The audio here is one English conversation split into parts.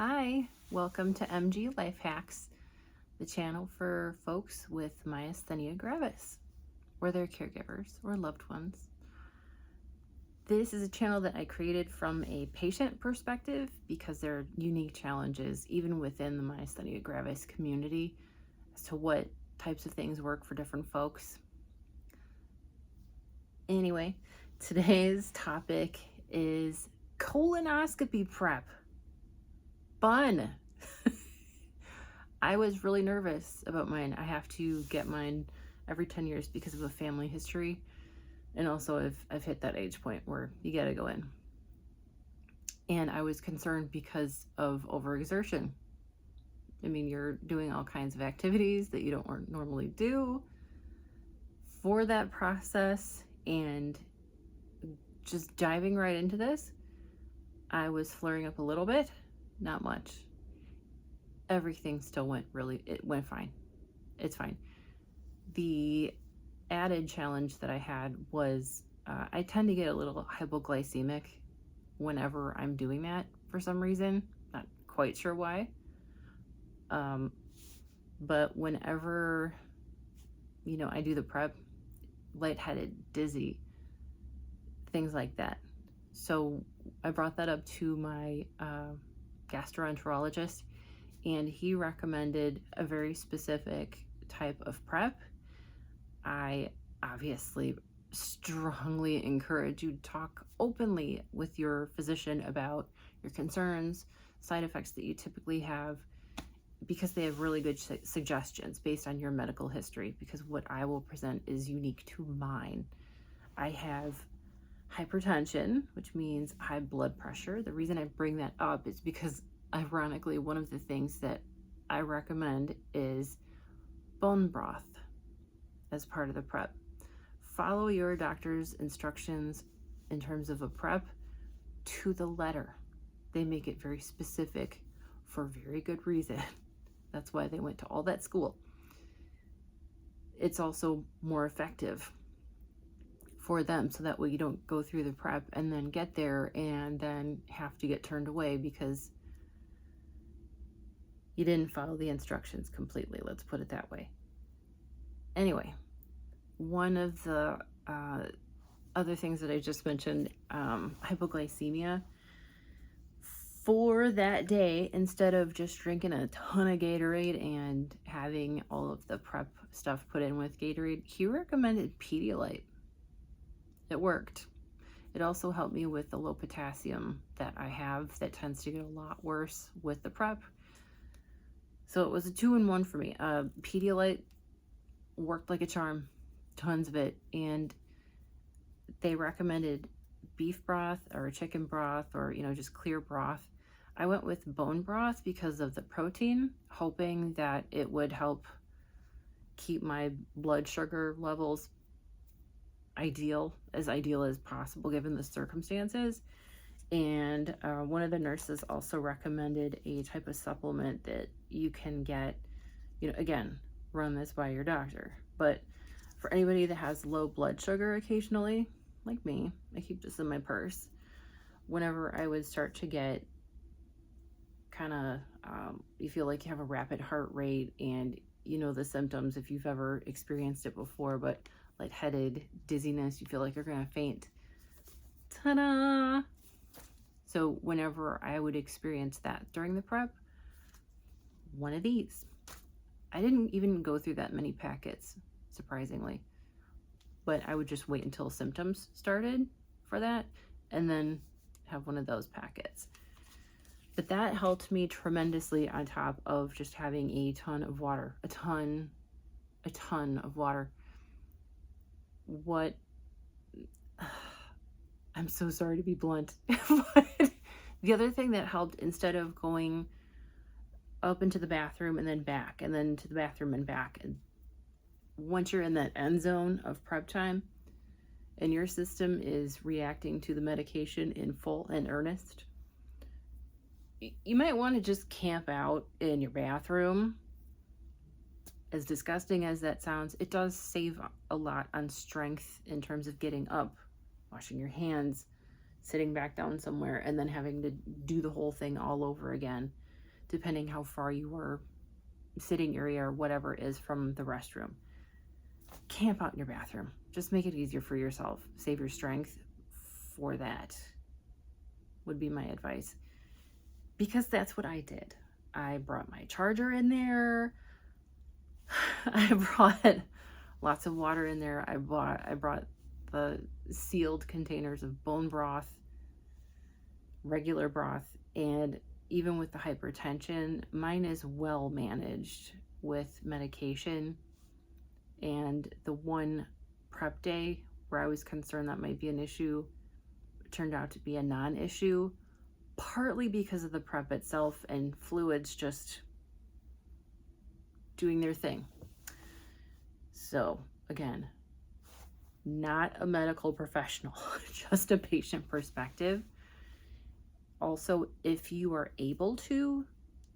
Hi, welcome to MG Life Hacks, the channel for folks with Myasthenia Gravis, or their caregivers or loved ones. This is a channel that I created from a patient perspective because there are unique challenges even within the Myasthenia Gravis community as to what types of things work for different folks. Anyway, today's topic is colonoscopy prep. Fun! I was really nervous about mine. I have to get mine every 10 years because of a family history. And also I've hit that age point where you gotta go in. And I was concerned because of overexertion. I mean, you're doing all kinds of activities that you don't normally do for that process. And just diving right into this, I was flaring up a little bit, not much. Everything still it went fine. It's fine. The added challenge that I had was I tend to get a little hypoglycemic whenever I'm doing that for some reason. Not quite sure why. But whenever, I do the prep, lightheaded, dizzy, things like that. So I brought that up to my gastroenterologist, and he recommended a very specific type of prep. I obviously strongly encourage you to talk openly with your physician about your concerns, side effects that you typically have, because they have really good suggestions based on your medical history, because what I will present is unique to mine. I have hypertension, which means high blood pressure. The reason I bring that up is because ironically, one of the things that I recommend is bone broth as part of the prep. Follow your doctor's instructions in terms of a prep to the letter. They make it very specific for very good reason. That's why they went to all that school. It's also more effective for them, so that way you don't go through the prep and then get there and then have to get turned away because you didn't follow the instructions completely. Let's put it that way. Anyway, one of the other things that I just mentioned, hypoglycemia. For that day, instead of just drinking a ton of Gatorade and having all of the prep stuff put in with Gatorade, he recommended Pedialyte. It worked. It also helped me with the low potassium that I have that tends to get a lot worse with the prep. So it was a 2-in-1 for me. Pedialyte worked like a charm, tons of it. And they recommended beef broth or chicken broth or, just clear broth. I went with bone broth because of the protein, hoping that it would help keep my blood sugar levels ideal as possible given the circumstances. And one of the nurses also recommended a type of supplement that you can get, again, run this by your doctor. But for anybody that has low blood sugar occasionally, like me, I keep this in my purse. Whenever I would start to get kind of, you feel like you have a rapid heart rate and the symptoms if you've ever experienced it before, but lightheaded, dizziness, you feel like you're going to faint. Ta-da! So whenever I would experience that during the prep, one of these. I didn't even go through that many packets, surprisingly. But I would just wait until symptoms started for that and then have one of those packets. But that helped me tremendously on top of just having a ton of water, a ton of water. I'm so sorry to be blunt, but the other thing that helped, instead of going up into the bathroom and then back and then to the bathroom and back, and once you're in that end zone of prep time and your system is reacting to the medication in full and earnest, you might want to just camp out in your bathroom. As disgusting as that sounds, it does save a lot on strength in terms of getting up, washing your hands, sitting back down somewhere, and then having to do the whole thing all over again. depending how far you were, sitting area or whatever it is from the restroom. Camp out in your bathroom. Just make it easier for yourself. Save your strength for that, would be my advice. Because that's what I did. I brought my charger in there. I brought lots of water in there. I brought the sealed containers of bone broth, regular broth, and even with the hypertension, mine is well managed with medication. And the one prep day where I was concerned that might be an issue turned out to be a non-issue, partly because of the prep itself and fluids just doing their thing. So again, not a medical professional, just a patient perspective. Also, if you are able to,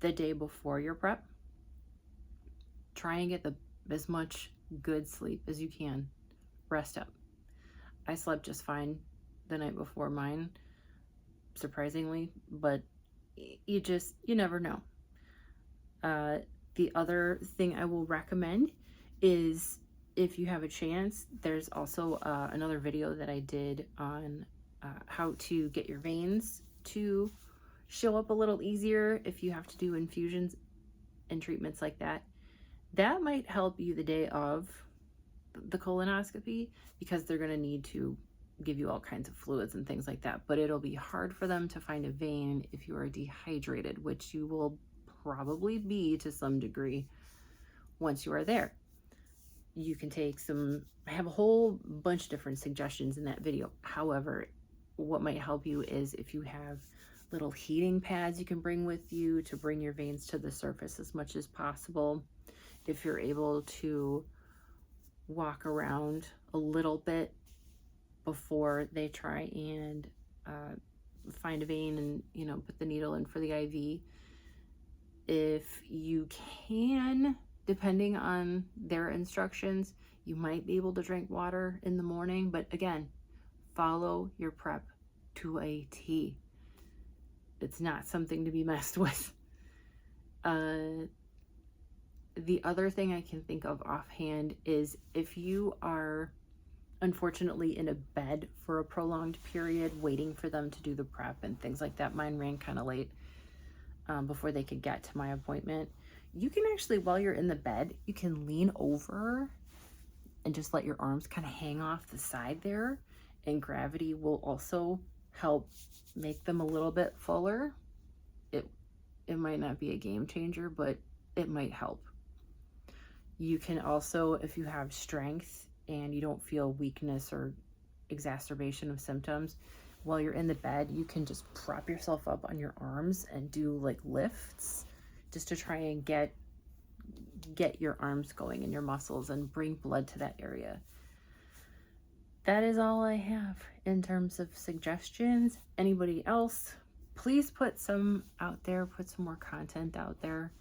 the day before your prep, try and get as much good sleep as you can. Rest up. I slept just fine the night before mine, surprisingly, but you never know. The other thing I will recommend is, if you have a chance, there's also another video that I did on how to get your veins to show up a little easier if you have to do infusions and treatments like that. That might help you the day of the colonoscopy, because they're going to need to give you all kinds of fluids and things like that, but it'll be hard for them to find a vein if you are dehydrated, which you will probably be to some degree once you are there. You can take I have a whole bunch of different suggestions in that video. However, what might help you is if you have little heating pads you can bring with you to bring your veins to the surface as much as possible. If you're able to walk around a little bit before they try and find a vein and, put the needle in for the IV. If you can, depending on their instructions, you might be able to drink water in the morning, but again, follow your prep to a T. It's not something to be messed with. The other thing I can think of offhand is if you are unfortunately in a bed for a prolonged period, waiting for them to do the prep and things like that. Mine ran kind of late before they could get to my appointment. You can actually, while you're in the bed, you can lean over and just let your arms kind of hang off the side there, and gravity will also help make them a little bit fuller. It might not be a game changer, but it might help. You can also, if you have strength and you don't feel weakness or exacerbation of symptoms, while you're in the bed, you can just prop yourself up on your arms and do like lifts just to try and get your arms going and your muscles and bring blood to that area. That is all I have in terms of suggestions. Anybody else, please put some out there, put some more content out there,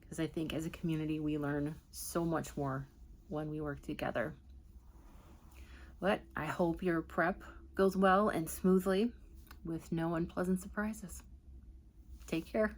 because I think as a community we learn so much more when we work together. But I hope your prep goes well and smoothly with no unpleasant surprises. Take care.